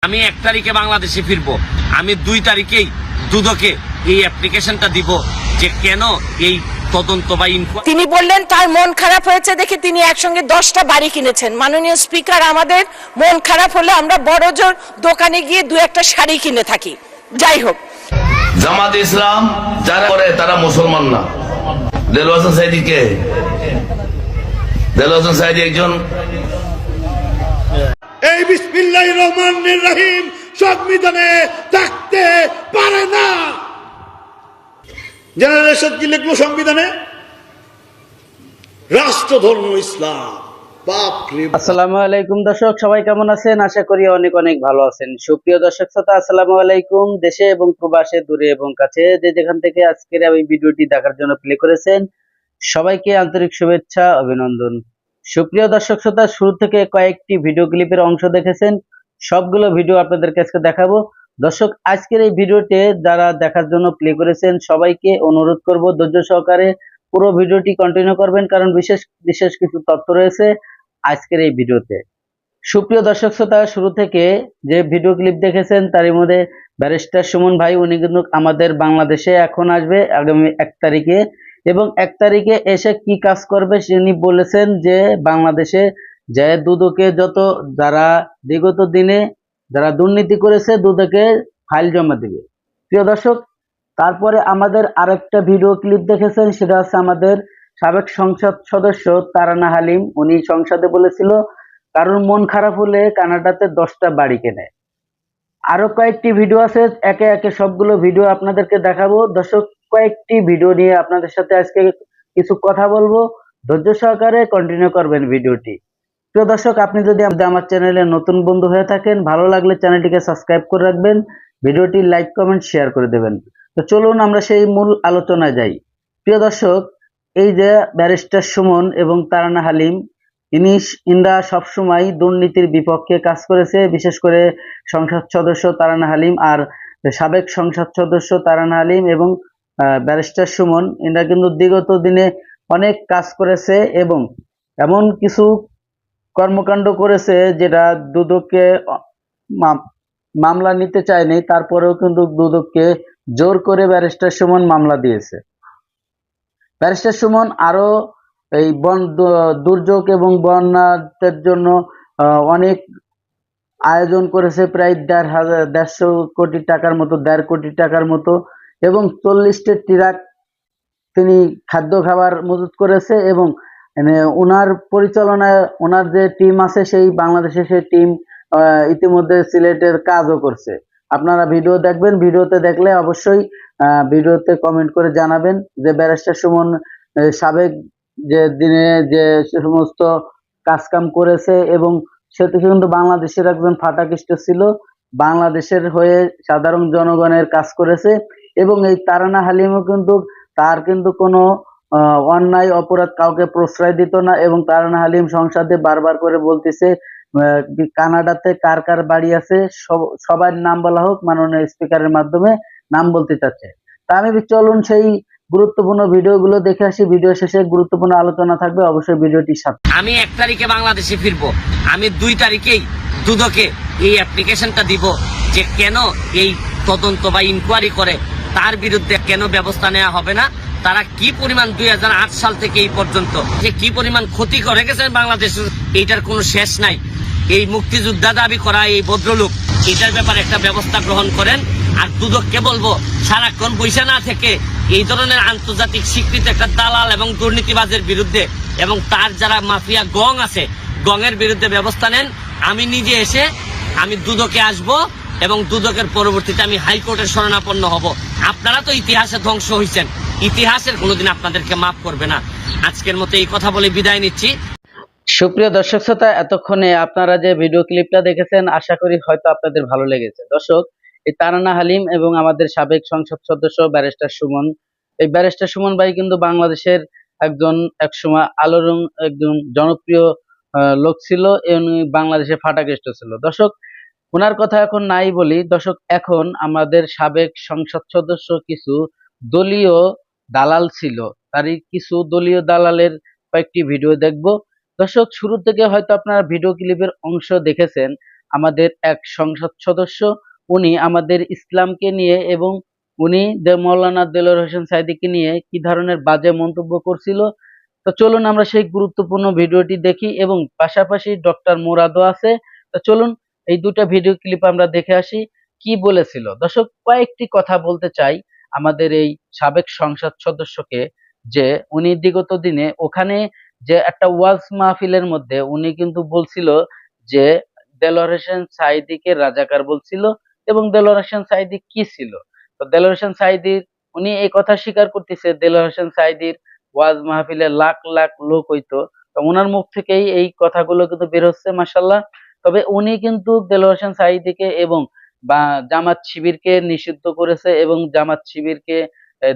আমি 1 তারিখে বাংলাদেশে ফিরবো, আমি 2 তারিখেই দুদকে এই অ্যাপ্লিকেশনটা দিব যে কেন এই তদন্ত বা ইনকোয়ারি। তিনি বললেন তার মন খারাপ হয়েছে দেখে তিনি একসঙ্গে 10টা বাড়ি কিনেছেন। মাননীয় স্পিকার, আমাদের মন খারাপ হলে আমরা বড় জোর দোকানে গিয়ে 2-1টা শাড়ি কিনে থাকি। যাই হোক, জামাত ইসলাম যারা করে তারা মুসলমান না। দেলোয়ার হোসেন সাইদি কে? দেলোয়ার হোসেন সাইদি একজন এই বিসমিল্লাহির রহমানির রহিম সংবিধানে থাকতে পারে না। জেনারেল এরশাদ কি লিখলো সংবিধানে? রাষ্ট্রধর্ম ইসলাম। আসসালামু আলাইকুম দর্শক, সবাই কেমন আছেন? আশা করি অনেক অনেক ভালো আছেন। সুপ্রিয় দর্শক শ্রোতা, আসসালামু আলাইকুম। দেশে এবং প্রবাসে, দূরে এবং কাছে, যে যেখান থেকে আজকের এই ভিডিওটি দেখার জন্য প্লে করেছেন, সবাইকে আন্তরিক শুভেচ্ছা, অভিনন্দন। সুপ্রিয় দর্শক শ্রোতা, শুরু থেকে কয়েকটি ভিডিও ক্লিপের অংশ দেখেছেন, সবগুলো ভিডিও আপনাদেরকে আজকে দেখাবো। দর্শক, আজকের এই ভিডিওতে যারা দেখার জন্য প্লে করেছেন সবাইকে অনুরোধ করব ধৈর্য সহকারে পুরো ভিডিওটি কন্টিনিউ করবেন, কারণ বিশেষ বিশেষ কিছু তথ্য রয়েছে আজকের এই ভিডিওতে। সুপ্রিয় দর্শক শ্রোতা, শুরু থেকে যে ভিডিও ক্লিপ দেখেছেন তার মধ্যে ব্যারিস্টার সুমন ভাই, উনি কিন্তু আমাদের বাংলাদেশে এখন আসবে আগামী 1 তারিখে, এবং 1 তারিখে এসে কি কাজ করবে তিনি বলেছেন যে বাংলাদেশে যে দুদকে যত যারা বিগত দিনে যারা দুর্নীতি করেছে দুদকে ফাইল জমা দিবে। প্রিয় দর্শক, তারপরে আমাদের আরেকটা ভিডিও ক্লিপ দেখেছেন, সেটা হচ্ছে আমাদের সাবেক সংসদ সদস্য তারানা হালিম। উনি সংসদে বলেছিল কারণ মন খারাপ হলে কানাডাতে 10টা বাড়ি কেনে। আরো কয়েকটি ভিডিও আছে, একে একে সবগুলো ভিডিও আপনাদেরকে দেখাবো। দর্শক, কয়েকটি ভিডিও নিয়ে আপনাদের সাথে আজকে কিছু কথা বলবো, ধৈর্য সহকারে কন্টিনিউ করবেন ভিডিওটি। প্রিয় দর্শক, আপনি যদি আমার চ্যানেলে নতুন বন্ধু হয়ে থাকেন, ভালো লাগলে চ্যানেলটিকে সাবস্ক্রাইব করে রাখবেন, ভিডিওটি লাইক কমেন্ট শেয়ার করে দেবেন। তো চলুন আমরা সেই মূল আলোচনায় যাই। প্রিয় দর্শক, এই যে ব্যারিস্টার সুমন এবং তারানা হালিম, ইনরা সবসময় দুর্নীতির বিপক্ষে কাজ করেছে, বিশেষ করে সংসদ সদস্য তারানা হালিম আর সাবেক সংসদ সদস্য তারানা হালিম এবং ব্যারিস্টার সুমন, ইনরা কিন্তু বিগত দিনে অনেক কাজ করেছে এবং এমন কিছু কর্মকাণ্ড করেছে যেটা দুদককে মামলা নিতে চায়নি, তারপরেও কিন্তু দুদককে জোর করে ব্যারিস্টার সুমন মামলা দিয়েছে। ব্যারিস্টার সুমন আরো এই দুর্যোগ এবং বন্যার জন্য অনেক আয়োজন করেছে, প্রায় 1.5 কোটি টাকার মতো, 1.5 কোটি টাকার মতো, এবং 40টি ট্রাক তিনি খাদ্য খাবার মজুত করেছে এবং ওনার পরিচালনায় ওনার যে টিম আছে সেই বাংলাদেশে সেই টিম ইতিমধ্যে সিলেটের কাজও করছে। আপনারা ভিডিও দেখবেন, ভিডিওতে দেখলে অবশ্যই ভিডিওতে কমেন্ট করে জানাবেন যে ব্যারিস্টার সুমন সাবেক যে দিনে যে সমস্ত কাজকাম করেছে এবং সে কিন্তু বাংলাদেশের একজন ফাটাকৃষ্ট ছিল, বাংলাদেশের হয়ে সাধারণ জনগণের কাজ করেছে। এবং এই তারানা হালিমও কিন্তু তার কিন্তু কোনো অন্যায় অপরাধ কাউকে প্রশ্রয় দিত না, এবং তারানা হালিম সংসদে বারবার করে বলতেছে কানাডাতে কার কার বাড়ি আছে সবার নাম বলা হোক, মাননীয় স্পিকারের মাধ্যমে নাম বলতে চাচ্ছে। তা আমি চলুন সেই গুরুত্বপূর্ণ ভিডিওগুলো দেখে আসি। ভিডিও শেষে গুরুত্বপূর্ণ আলোচনা থাকবে, অবশ্যই ভিডিওটির সাথে। আমি 1 তারিখে বাংলাদেশে ফিরবো, আমি 2 তারিখেই দুদকে এই অ্যাপ্লিকেশনটা দিব যে কেন এই তদন্ত বা ইনকোয়ারি করে তার বিরুদ্ধে কেন ব্যবস্থা নেওয়া হবে না। তারা কি পরিমাণ 2008 সাল থেকে এই পর্যন্ত যে কি পরিমাণ ক্ষতি করে গেছেন বাংলাদেশের, এইটার কোনো শেষ নাই। এই মুক্তিযোদ্ধা দাবি করা এই ভদ্রলোক এটার ব্যাপারে একটা ব্যবস্থা গ্রহণ করেন। আর দুদককে বলবো সারাক্ষণ বৈশা না থেকে এই ধরনের আন্তর্জাতিক স্বীকৃত একটা দালাল এবং দুর্নীতিবাজের বিরুদ্ধে এবং তার যারা মাফিয়া গং আছে গঙের বিরুদ্ধে ব্যবস্থা নেন। আমি নিজে এসে আমি দুদকে আসব এবং দুদকের পরবর্তীতে আমি হাইকোর্টের শরণাপন্ন হব। আপনারা তো ইতিহাসে ধ্বংস হয়েছেন, ইতিহাসের কোনোদিন আপনাদেরকে মাফ করবে না। আজকের মতো এই কথা বলে বিদায় নিচ্ছি। সুপ্রিয় দর্শক শ্রোতা, এতক্ষণে আপনারা যে ভিডিও ক্লিপটা দেখেছেন আশা করি হয়তো আপনাদের ভালো লেগেছে। দর্শক, এই তারানা হালিম এবং আমাদের সাবেক সংসদ সদস্য ব্যারিস্টার সুমন, এই ব্যারিস্টার সুমন ভাই কিন্তু বাংলাদেশের একসময় আলোড়ন একজন জনপ্রিয় লোক ছিল, উনি বাংলাদেশে ফাটাকৃষ্ট ছিল। দর্শক, ওনার কথা এখন নাই বলি। দর্শক, এখন আমাদের সাবেক সংসদ সদস্য কিছু দলীয় দালাল ছিল, তারই কিছু দলীয় দালালের কয়েকটি ভিডিও দেখব। দর্শক, শুরু থেকে হয়তো আপনারা ভিডিও ক্লিপের অংশ দেখেছেন। আমাদের এক সংসদ সদস্য, উনি আমাদের ইসলামকে নিয়ে এবং উনি মৌলানা দেলোয়ার হোসেন সাঈদীকে নিয়ে কি ধরনের বাজে মন্তব্য করছিল। তো চলুন আমরা সেই গুরুত্বপূর্ণ ভিডিওটি দেখি এবং পাশাপাশি ডক্টর মুরাদও আছে। তো চলুন এই দুটো ভিডিও ক্লিপ আমরা দেখে আসি কি বলেছিল। দর্শক, কয়েকটি কথা বলতে চাই আমাদের এই সাবেক সংসদ সদস্যকে, যে উনি বিগত দিনে ওখানে যে একটা ওয়াজ মাহফিলের মধ্যে উনি কিন্তু বলছিল যে দেলোয়ার হোসেন সাঈদীকে রাজাকার বলছিল, এবং দেলোয়ার হোসেন সাঈদী কি ছিল। তো দেলোয়ার হোসেন সাঈদীর উনি এই কথা স্বীকার করতেছে, দেলোয়ার হোসেন সাঈদীর ওয়াজ মাহফিলে লাখ লাখ লোক হইতো। তো ওনার মুখ থেকেই এই কথাগুলো কিন্তু বের হচ্ছে, মাশাআল্লাহ। তবে উনি কিন্তু দেলোয়ার হোসেন সাঈদীকে এবং বা জামাত শিবিরকে নিষিদ্ধ করেছে এবং জামাত শিবিরকে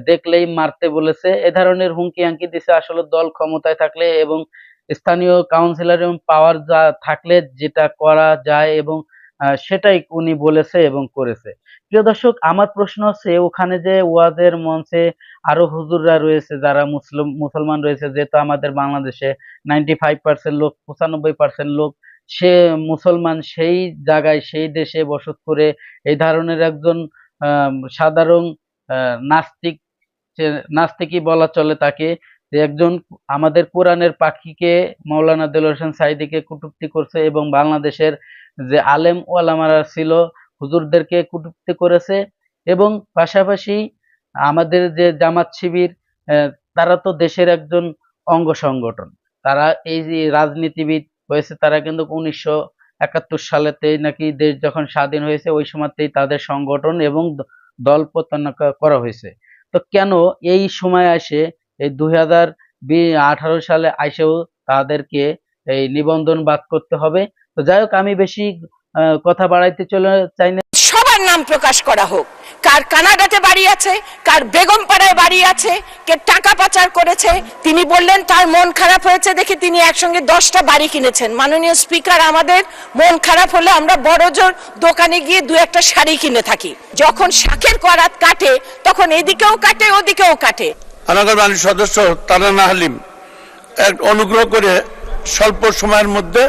দেখলেই মারতে বলেছে। এ ধরনের হুমকি আঙ্কি দিছে। আসলে দল ক্ষমতায় থাকলে এবং স্থানীয় কাউন্সিলর এবং পাওয়ার থাকলে যেটা করা যায় এবং সেটাই উনি বলেছে এবং করেছে। প্রিয় দর্শক, আমার প্রশ্ন হচ্ছে, ওখানে যে ওয়াজের মঞ্চে আরো হুজুররা রয়েছে যারা মুসলমান রয়েছে, যেহেতু আমাদের বাংলাদেশে 95% লোক, 95% লোক সে মুসলমান, সেই জায়গায় সেই দেশে বসত করে এই ধরনের একজন সাধারণ নাস্তিক, নাস্তিকই বলা চলে তাকে, যে একজন আমাদের কোরআনের পাখিকে মাওলানা দেলোয়ার হোসেন সাঈদীকে কটূক্তি করছে এবং বাংলাদেশের যে আলেম ওলামারা ছিল হুজুরদেরকে কটূক্তি করেছে। এবং পাশাপাশি আমাদের যে জামাত শিবির, তারা তো দেশের একজন অঙ্গ সংগঠন। তারা এই যে রাজনীতিবিদ হয়েছে, তারা কিন্তু 1971 সালেতেই নাকি দেশ যখন স্বাধীন হয়েছে ওই সময়তেই তাদের সংগঠন এবং দল পতন করা হয়েছে। তো কেন এই সময় আসে, এই 2018 সালে আইসেও তাদেরকে এই নিবন্ধন বাদ করতে হবে? তো যাই হোক, আমি বেশি কথা বাড়াইতে চলে চাই না। সবার নাম প্রকাশ করা হোক। কার কানাডাতে বাড়ি আছে, কার বেগমপাড়ায় বাড়ি আছে, কে টাকা পাচার করেছে। তিনি বললেন তার মন খারাপ হয়েছে দেখে তিনি একসঙ্গে 10টা বাড়ি কিনেছেন। মাননীয় স্পিকার, আমাদের মন খারাপ হলে আমরা বড়জোর দোকানে গিয়ে 2-1টা শাড়ি কিনে থাকি। যখন শাকের করাত কাটে তখন এদিকেও কাটে ওদিকেও কাটে। আমাদের মাননীয় সদস্য তারানা হালিম, এক অনুগ্রহ করে স্বল্প সময়ের মধ্যে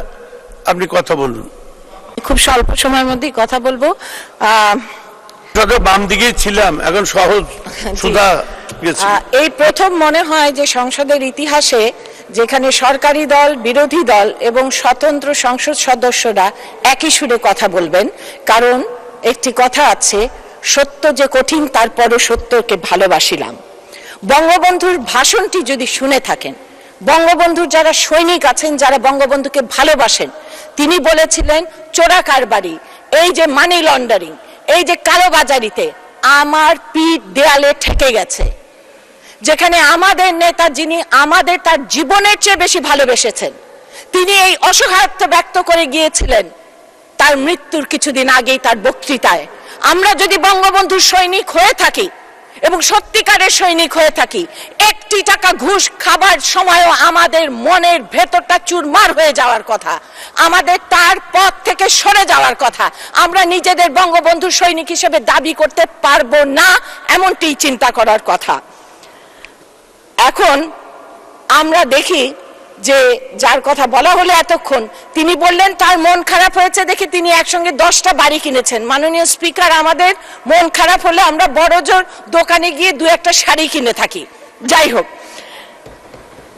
আপনি কথা বলুন। খুব স্বল্প সময়ের মধ্যেই কথা বলবো। বাম দিকে ছিলাম, এখন সহজ সুধা গেছি। এই প্রথম মনে হয় যে সংসদের ইতিহাসে যেখানে সরকারি দল, বিরোধী দল এবং স্বতন্ত্র সংসদ সদস্যরা একই সুরে কথা বলবেন। কারণ একটি কথা আছে, সত্য যে কঠিন তারপরও সত্যকে ভালোবাসিলাম। বঙ্গবন্ধুর ভাষণটি যদি শুনে থাকেন, বঙ্গবন্ধুর যারা সৈনিক আছেন, যারা বঙ্গবন্ধুকে ভালোবাসেন, তিনি বলেছিলেন চোরা কারবারি, এই যে মানি লন্ডারিং, এই যে কালোবাজারিতে আমার পিঠ দেয়ালে ঠেকে গেছে। যেখানে আমাদের নেতা, যিনি আমাদের তার জীবনের চেয়ে বেশি ভালোবেসেছেন, তিনি এই অসহায়ত্ব ব্যক্ত করে গিয়েছিলেন তার মৃত্যুর কিছুদিন আগেই তার বক্তৃতায়। আমরা যদি বঙ্গবন্ধুর সৈনিক হয়ে থাকি এবং সত্যিকারের সৈনিক হয়ে থাকি, 1টি টাকা ঘুষ খাবার সময়ও আমাদের মনের ভেতরটা চুরমার হয়ে যাওয়ার কথা, আমাদের তার পথ থেকে সরে যাওয়ার কথা। আমরা নিজেদের বঙ্গবন্ধুর সৈনিক হিসেবে দাবি করতে পারবো না, এমনটি চিন্তা করার কথা। এখন আমরা দেখি যে যার কথা বলা হলো এতক্ষণ, তিনি বললেন তার মন খারাপ হয়েছে দেখে তিনি একসঙ্গে 10টা বাড়ি কিনেছেন। মাননীয় স্পিকার, আমাদের মন খারাপ হলে আমরা বড়জোর দোকানে গিয়ে 2-1টা শাড়ি কিনে থাকি। যাই হোক,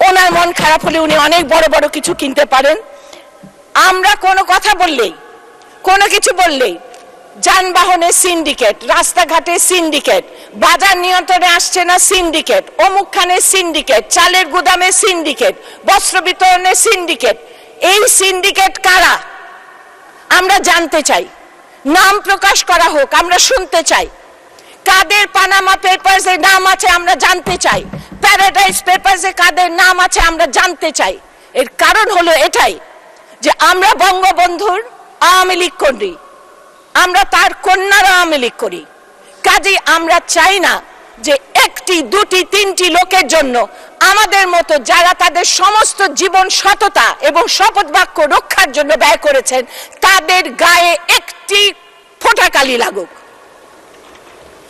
ওনার মন খারাপ হলে উনি অনেক বড় বড় কিছু কিনতে পারেন। আমরা কোনো কথা বললেই, কোনো কিছু বললেই যানবাহনের সিন্ডিকেট, রাস্তাঘাটে সিন্ডিকেট, বাজার নিয়ন্ত্রণে আসছে না সিন্ডিকেট, অমুকখানে সিন্ডিকেট, চালের গুদামে সিন্ডিকেট, বস্ত্র বিতরণের সিন্ডিকেট। এই সিন্ডিকেট কারা আমরা জানতে চাই, নাম প্রকাশ করা হোক, আমরা শুনতে চাই। কাদের পানামা পেপারসে নাম আছে আমরা জানতে চাই, প্যারাডাইস পেপারসে কাদের নাম আছে আমরা জানতে চাই। এর কারণ হলো এটাই যে আমরা বঙ্গবন্ধুর আওয়ামী লীগ করি, আমরা তার কন্যার আওয়ামী লীগ করি। কাজেই আমরা চাই না যে 1টি 2টি 3টি লোকের জন্য আমাদের মতো যারা তাদের সমস্ত জীবন সততা এবং শপথ বাক্য রক্ষার জন্য ব্যয় করেছেন, তাদের গায়ে 1টি ফোঁটা কালি লাগুক।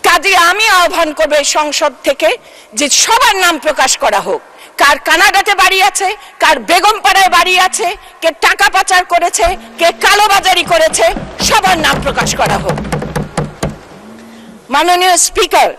কাজেই আমি আহ্বান করব সংসদ থেকে যে সবার নাম প্রকাশ করা হোক। কার কানাডাতে বাড়ি আছে, কার বেগমপাড়ায় বাড়ি আছে, কে টাকা পাচার করেছে, কে কালোবাজারি করেছে, সবার নাম প্রকাশ করা হোক। মাননীয় স্পিকার,